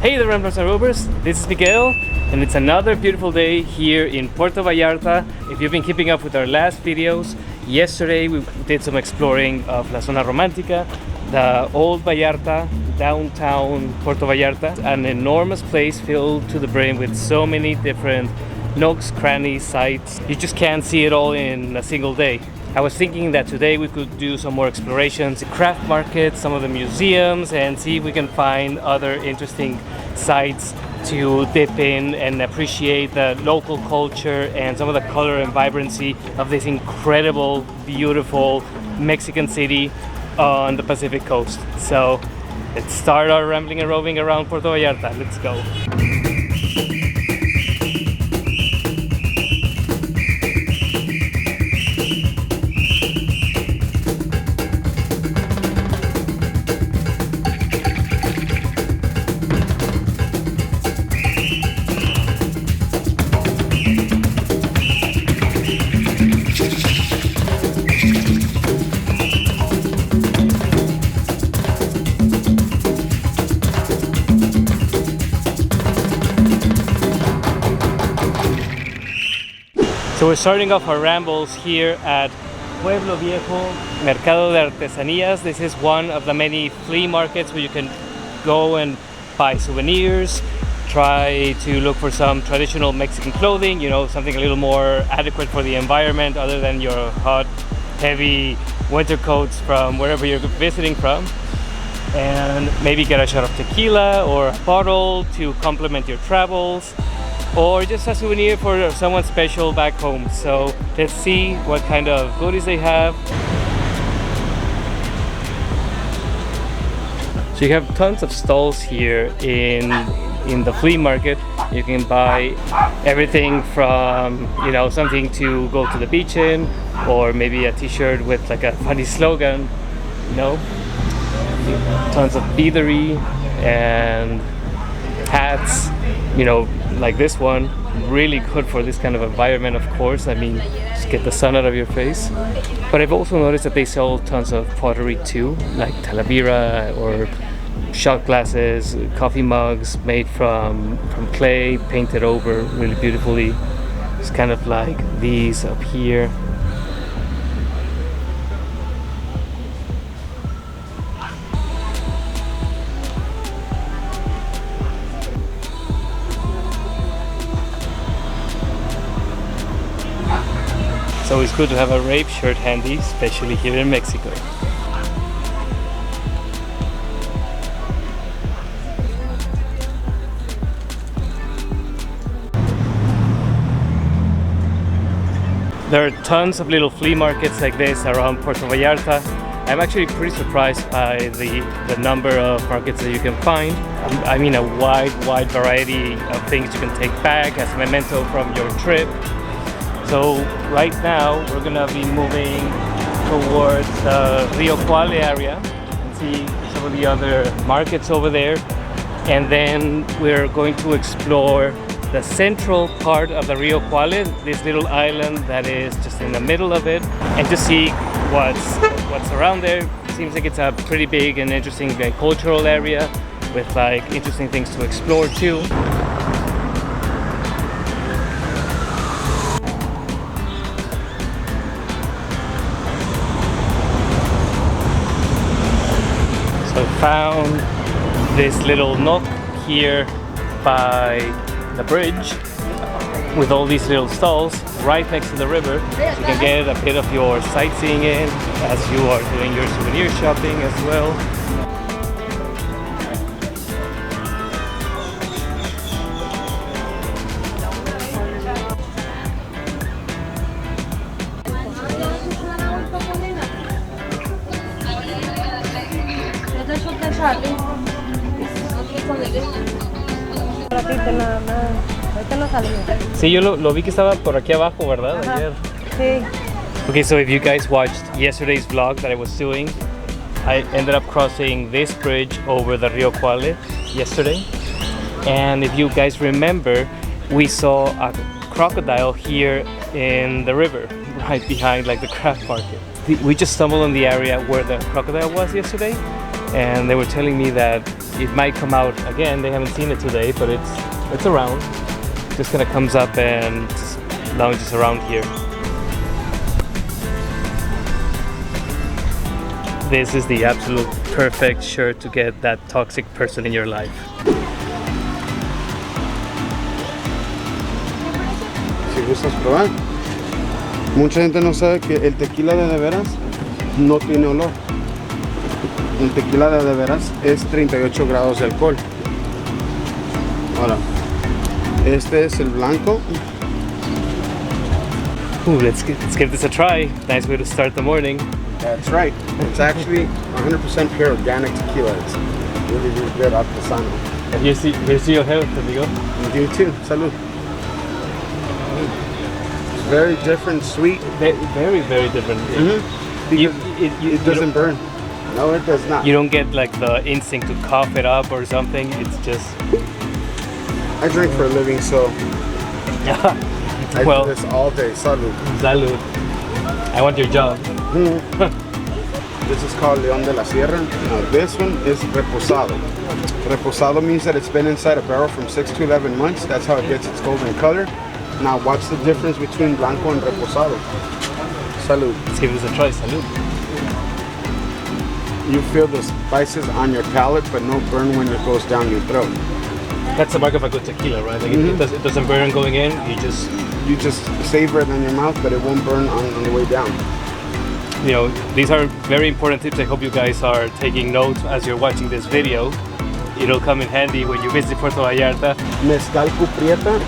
Hey there, Ramblers and Rovers, this is Miguel, and it's another beautiful day here in Puerto Vallarta. If you've been keeping up with our last videos, yesterday we did some exploring of la Zona Romantica, the old Vallarta, downtown Puerto Vallarta, an enormous place filled to the brim with so many different nooks, crannies, sites. You just can't see it all in a single day. I was thinking that today we could do some more explorations, craft markets, some of the museums, and see if we can find other interesting sites to dip in and appreciate the local culture and some of the color and vibrancy of this incredible, beautiful Mexican city on the Pacific coast. So let's start our rambling and roving around Puerto Vallarta. Let's go. So we're starting off our rambles here at Pueblo Viejo Mercado de Artesanías. This is one of the many flea markets where you can go and buy souvenirs, try to look for some traditional Mexican clothing, you know, something a little more adequate for the environment other than your hot, heavy winter coats from wherever you're visiting from. And maybe get a shot of tequila or a bottle to complement your travels, or just a souvenir for someone special back home. So let's see what kind of goodies they have. So you have tons of stalls here in the flea market. You can buy everything from, you know, something to go to the beach in, or maybe a t-shirt with like a funny slogan, you know. Tons of beadery and hats, you know, like this one, really good for this kind of environment, of course. I mean, just get the sun out of your face. But I've also noticed that they sell tons of pottery too, like talavera or shot glasses, coffee mugs made from clay, painted over really beautifully. It's kind of like these up here. It's always good to have a rape shirt handy, especially here in Mexico. There are tons of little flea markets like this around Puerto Vallarta. I'm actually pretty surprised by the number of markets that you can find. I mean, a wide variety of things you can take back as a memento from your trip. So right now we're gonna be moving towards the Rio Cuale area and see some of the other markets over there, and then we're going to explore the central part of the Rio Cuale, this little island that is just in the middle of it, and to see what's around there. Seems like it's a pretty big and interesting cultural area with like interesting things to explore too. So I found this little nook here by the bridge with all these little stalls right next to the river. So you can get a bit of your sightseeing in as you are doing your souvenir shopping as well. Sí, yo lo vi que estaba por aquí abajo, ¿verdad? Ayer. Sí. Okay, so if you guys watched yesterday's vlog that I was doing, I ended up crossing this bridge over the Rio Cuale yesterday. And if you guys remember, we saw a crocodile here in the river, right behind like the craft market. We just stumbled in the area where the crocodile was yesterday, and they were telling me that it might come out again. They haven't seen it today, but it's around. Just kind of comes up and lounges around here. This is the absolute perfect shirt to get that toxic person in your life. Si gustas probar. Mucha gente no sabe que el tequila de veras no tiene olor. El tequila de veras es 38 grados de alcohol. Ahora, este es el blanco. Ooh, let's give this a try. Nice way to start the morning. That's right. It's actually 100% pure organic tequila. It's really, really good artisano. And here's your health, amigo. And you too. Salud. Very different, sweet. Very, very different. It doesn't burn. No, it does not. You don't get like the instinct to cough it up or something. It's just... I drink for a living, so I do this all day. Salud. Salud. I want your job. This is called León de la Sierra. Now this one is reposado. Reposado means that it's been inside a barrel from 6 to 11 months. That's how it gets its golden color. Now what's the difference between blanco and reposado? Salud. Let's give this a try. Salud. You feel the spices on your palate, but no burn when it goes down your throat. That's the mark of a good tequila, right? Like it doesn't burn going in. You just savor it in your mouth, but it won't burn on the way down. You know, these are very important tips. I hope you guys are taking notes as you're watching this video. It'll come in handy when you visit Puerto Vallarta. Mezcal cuprieta.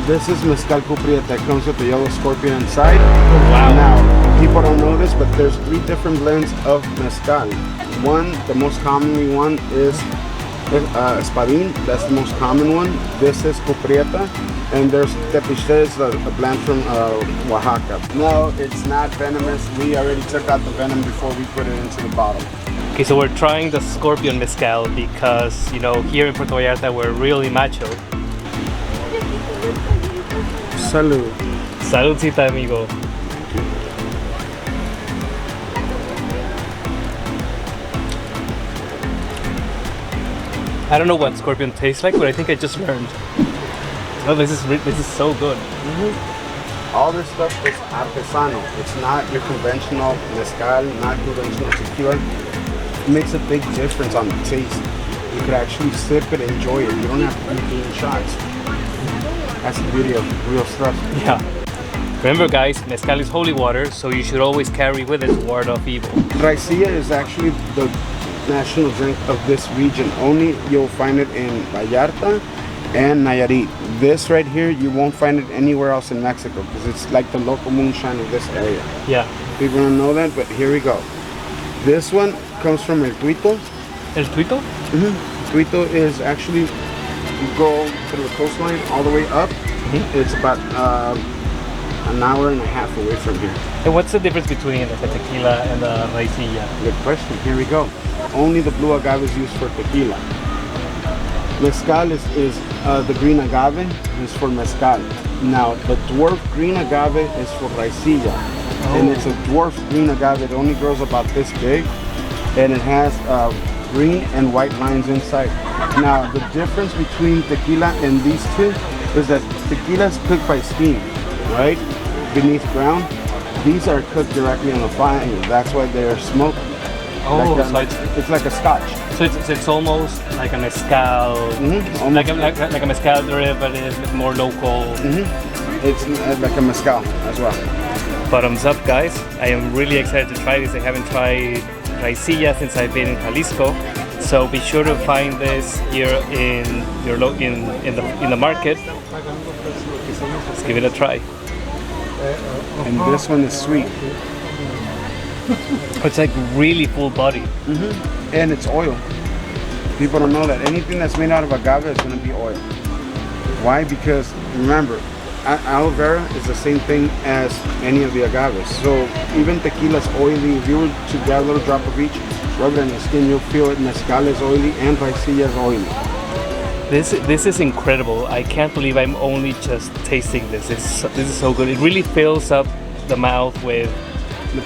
This is mezcal cuprieta. It comes with the yellow scorpion inside. Wow. Now, people don't know this, but there's 3 different blends of mezcal. One, the most commonly one is espadín. That's the most common one. This is cuprieta. And there's tepiche, a blend from Oaxaca. No, it's not venomous. We already took out the venom before we put it into the bottle. Okay, so we're trying the scorpion mezcal because, you know, here in Puerto Vallarta we're really macho. Salud. Saludcita, amigo. I don't know what scorpion tastes like, but I think I just learned. Oh, this is so good. All this stuff is artisano. It's not your conventional mezcal, not conventional tequila. It makes a big difference on the taste. You could actually sip it, enjoy it. You don't have to be doing shots. That's the beauty of real stuff. Yeah. Remember guys, mezcal is holy water, so you should always carry with it to ward off evil. Raicilla is actually the national drink of this region. Only you'll find it in Vallarta and Nayarit. This right here, you won't find it anywhere else in Mexico because it's like the local moonshine of this area. Yeah. People don't know that, but here we go. This one comes from El Tuito. El Tuito? Tuito is actually, you go through the coastline all the way up. It's about an hour and a half away from here. And what's the difference between the tequila and the raicilla? Good question. Here we go. Only the blue agave is used for tequila. Mezcal is the green agave is for mezcal. Now the dwarf green agave is for raicilla, and it's a dwarf green agave. It only grows about this big, and it has green and white lines inside. Now the difference between tequila and these two is that tequila is cooked by steam, right, beneath ground. These are cooked directly on the fire. That's why they're smoked. Oh, like it's like a scotch. So it's almost like a mezcal, like a mezcal derivative, but more local. It's like a mezcal as well. Bottoms up, guys! I am really excited to try this. I haven't tried raicilla since I've been in Jalisco, so be sure to find this here in the market. Let's give it a try. And this one is sweet. It's like really full body. And it's oil. People don't know that anything that's made out of agave is going to be oil. Why? Because remember, aloe vera is the same thing as any of the agaves. So even tequila is oily. If you were to grab a little drop of each, rub it on your skin, you'll feel it. Mezcal is oily and raicilla is oily. This is incredible. I can't believe I'm only just tasting this. This is so good. It really fills up the mouth with the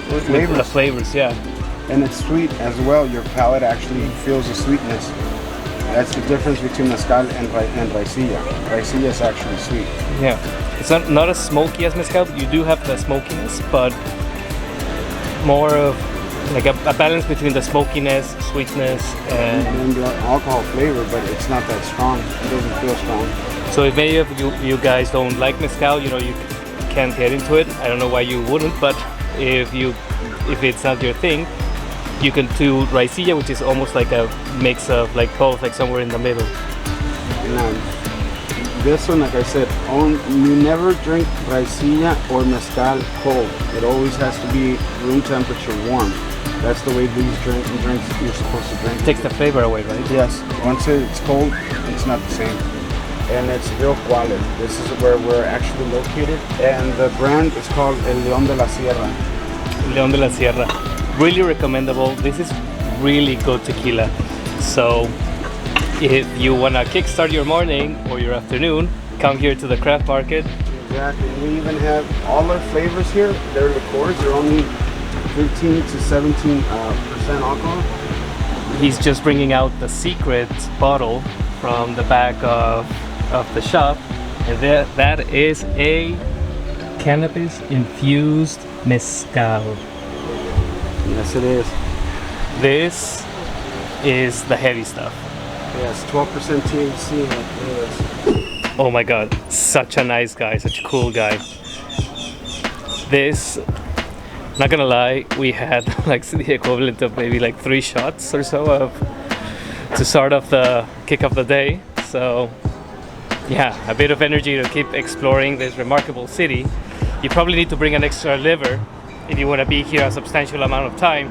flavors, yeah. and it's sweet as well. Your palate actually feels the sweetness. That's the difference between mezcal and raicilla. Raicilla is actually sweet. Yeah, it's not as smoky as mezcal. You do have the smokiness, but more of like a balance between the smokiness, sweetness, and the alcohol flavor, but it's not that strong. It doesn't feel strong. So if any of you guys don't like mezcal, you know, you can't get into it. I don't know why you wouldn't, but if it's not your thing, you can do raicilla, which is almost like a mix of like both, like somewhere in the middle. Now, this one, like I said, you never drink raicilla or mezcal cold. It always has to be room temperature warm. That's the way these drinks you're supposed to drink. It takes the flavor away, right? Yes. Once it's cold, it's not the same. And it's real quality. This is where we're actually located. And the brand is called El León de la Sierra. León de la Sierra. Really recommendable. This is really good tequila. So if you want to kickstart your morning or your afternoon, come here to the craft market. Exactly. We even have all our flavors here. They're liqueurs. They're only 15 to 17% alcohol. He's just bringing out the secret bottle from the back of the shop, and that is a cannabis infused mezcal. Yes, it is. This is the heavy stuff. Yes, 12% THC. Yes. Oh my god, such a nice guy, such a cool guy. This, not gonna lie, we had like the equivalent of maybe like 3 shots or so to start off the kick of the day. So yeah, a bit of energy to keep exploring this remarkable city. You probably need to bring an extra liver if you want to be here a substantial amount of time.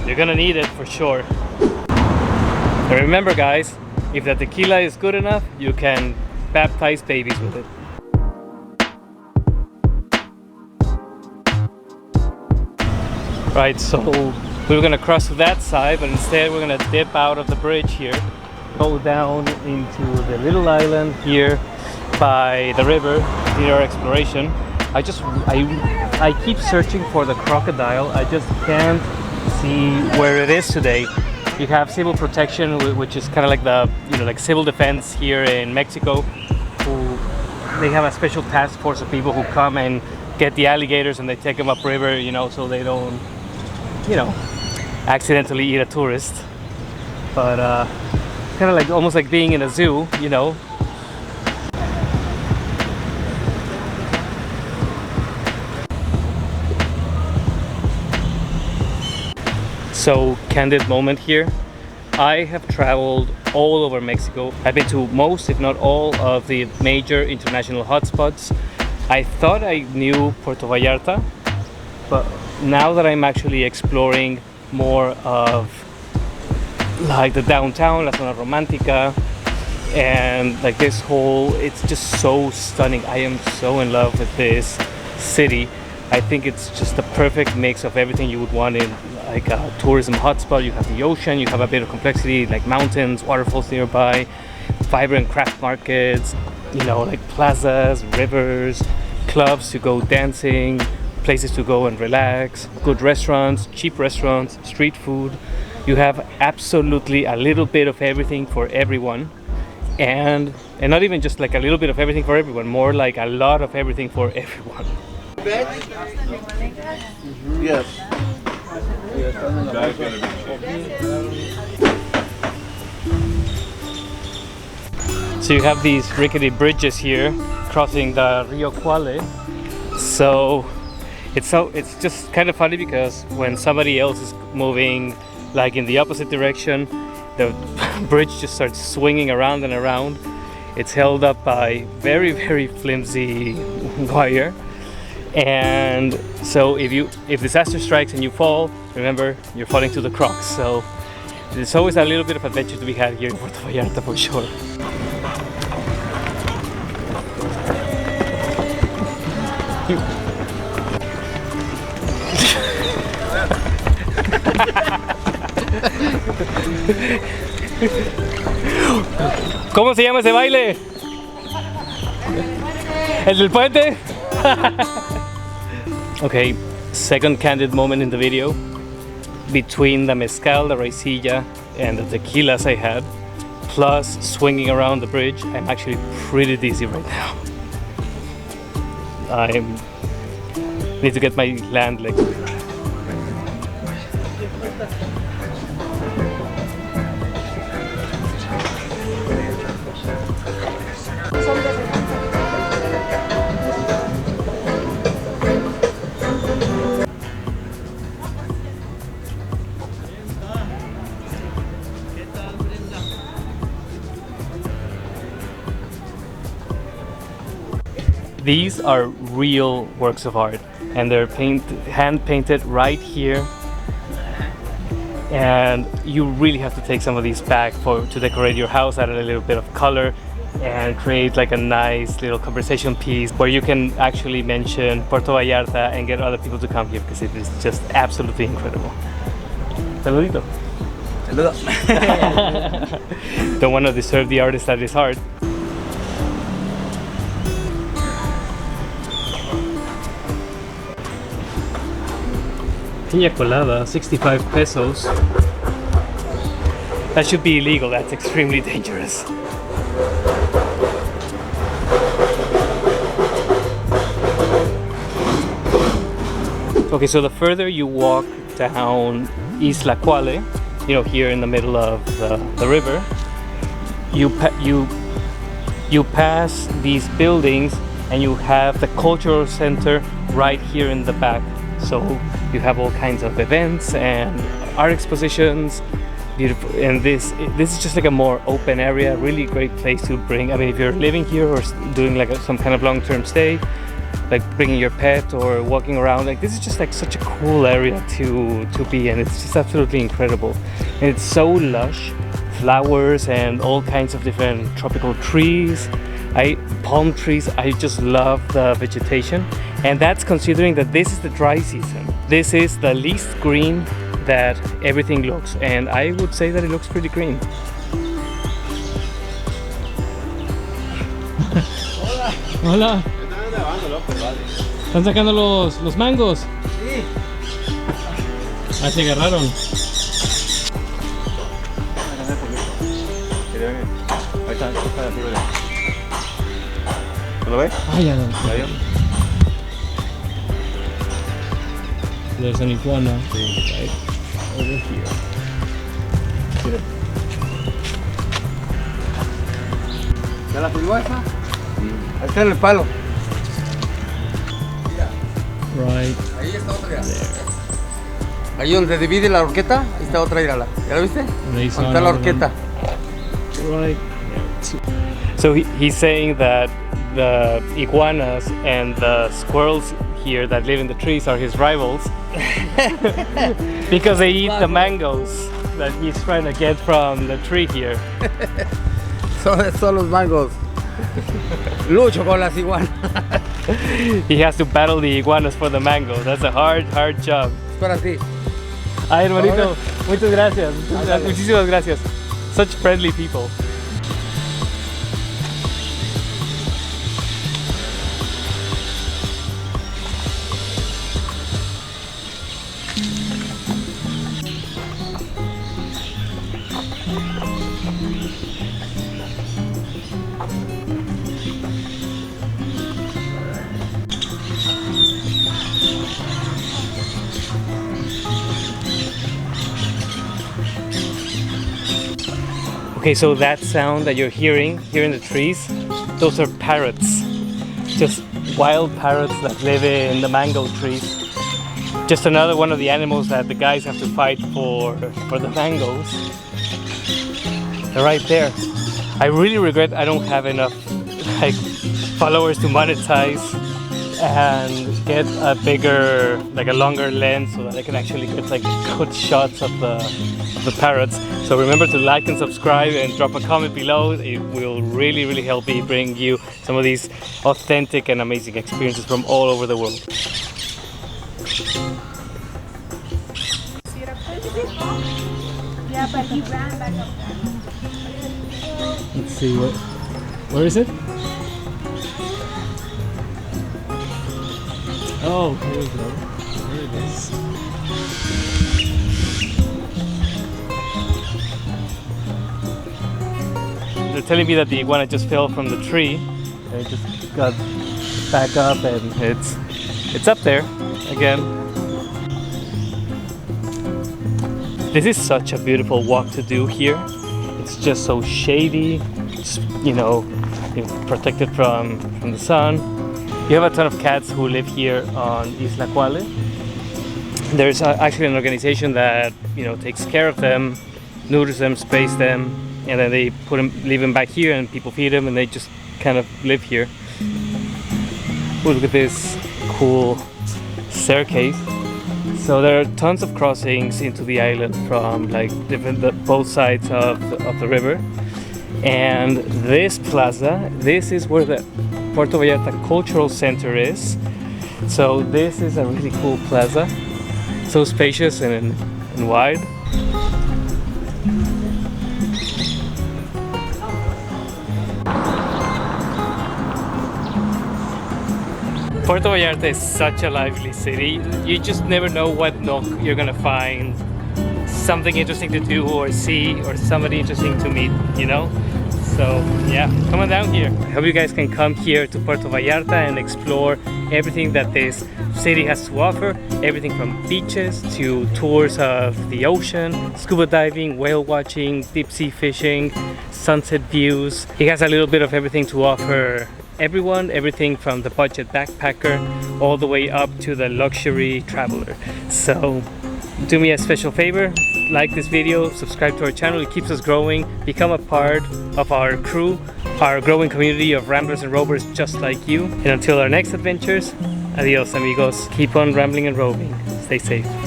You're gonna need it for sure. And remember guys, if the tequila is good enough, you can baptize babies with it. Right, so we were gonna cross to that side, but instead we're gonna dip out of the bridge here, go down into the little island here by the river, near our exploration. I keep searching for the crocodile. I just can't see where it is today. You have civil protection, which is kind of like the, you know, like civil defense here in Mexico, who they have a special task force of people who come and get the alligators and they take them upriver, you know, so they don't, you know, accidentally eat a tourist. But kind of like almost like being in a zoo, you know. So, candid moment here. I have traveled all over Mexico. I've been to most, if not all, of the major international hotspots. I thought I knew Puerto Vallarta, but now that I'm actually exploring more of like the downtown, La Zona Romantica, and like this whole, it's just so stunning. I am so in love with this city. I think it's just the perfect mix of everything you would want in like a tourism hotspot. You have the ocean, you have a bit of complexity, like mountains, waterfalls nearby, vibrant craft markets, you know, like plazas, rivers, clubs to go dancing, places to go and relax, good restaurants, cheap restaurants, street food. You have absolutely a little bit of everything for everyone, and not even just like a little bit of everything for everyone, more like a lot of everything for everyone. Yes. So you have these rickety bridges here crossing the Rio Quale. So it's just kind of funny because when somebody else is moving like in the opposite direction, the bridge just starts swinging around and around. It's held up by very, very flimsy wire. And so if disaster strikes and you fall, remember, you're falling to the crocs. So there's always a little bit of adventure to be had here in Puerto Vallarta for sure. ¿Cómo se llama ese baile? ¿El del puente? Okay, second candid moment in the video. between the mezcal, the raicilla, and the tequilas I had, plus swinging around the bridge, I'm actually pretty dizzy right now. I need to get my land legs. These are real works of art, and they're hand painted right here. And you really have to take some of these back to decorate your house, add a little bit of color, and create like a nice little conversation piece where you can actually mention Puerto Vallarta and get other people to come here, because it is just absolutely incredible. Saludito. Saludo. Don't want to disturb the artist at his heart. Piña colada, 65 pesos. That should be illegal, that's extremely dangerous. Okay, so the further you walk down Isla Quale, you know, here in the middle of the river, you pass these buildings and you have the cultural center right here in the back. So you have all kinds of events and art expositions, beautiful. And this is just like a more open area, really great place to bring. I mean, if you're living here or doing like some kind of long-term stay, like bringing your pet or walking around, like this is just like such a cool area to be in. It's just absolutely incredible, and it's so lush, flowers and all kinds of different tropical trees. Palm trees. I just love the vegetation, and that's considering that this is the dry season. This is the least green that everything looks, and I would say that it looks pretty green. Hola. Hola. ¿Están sacando los mangos? Sí. Ah, se agarraron. Ahí está arriba. ¿Lo ves? Ah, ya no. ¿Ya vio? There's an iguana right over here. ¿Ya la filmó esa? Ahí está en el palo. Right. Ahí está otra. Ahí donde divide la horqueta, ahí está otra, írala. ¿Ya la viste? Ahí está la horqueta. Right. So he's saying that the iguanas and the squirrels here that live in the trees are his rivals because they eat the mangoes that he's trying to get from the tree here. Son los mangos. Lucho con las iguanas. He has to battle the iguanas for the mango. That's a hard job. Es para ti. Ay, hermanito, muchas gracias. Muchísimas gracias. Such friendly people. Okay, so that sound that you're hearing here in the trees, those are parrots. Just wild parrots that live in the mango trees. Just another one of the animals that the guys have to fight for the mangoes. They're right there. I really regret I don't have enough like followers to monetize and get a bigger, like a longer lens so that I can actually get like good shots of the parrots. So remember to like and subscribe and drop a comment below. It will really help me bring you some of these authentic and amazing experiences from all over the world. Yeah, but he ran back up there. Let's see, where is it? Oh, here we go. There it is. they're telling me that the iguana just fell from the tree and it just got back up and it's up there again. This is such a beautiful walk to do here. It's just so shady, it's, you know, protected from the sun. You have a ton of cats who live here on Isla Cuale. There's actually an organization that, you know, takes care of them, neuters them, sprays them, and then they leave them back here, and people feed them, and they just kind of live here. Ooh, look at this cool staircase. So there are tons of crossings into the island from like both sides of the river. And this plaza, this is where the Puerto Vallarta Cultural Center is. So this is a really cool plaza. So spacious and wide. Puerto Vallarta is such a lively city. You just never know what nook you're gonna find something interesting to do or see or somebody interesting to meet, you know? So yeah, come on down here. I hope you guys can come here to Puerto Vallarta and explore everything that this city has to offer. Everything from beaches to tours of the ocean, scuba diving, whale watching, deep sea fishing, sunset views. It has a little bit of everything to offer everyone, everything from the budget backpacker all the way up to the luxury traveler. So do me a special favor, like this video, subscribe to our channel, it keeps us growing, become a part of our crew, our growing community of ramblers and rovers just like you. And until our next adventures, adios amigos, keep on rambling and roving, stay safe.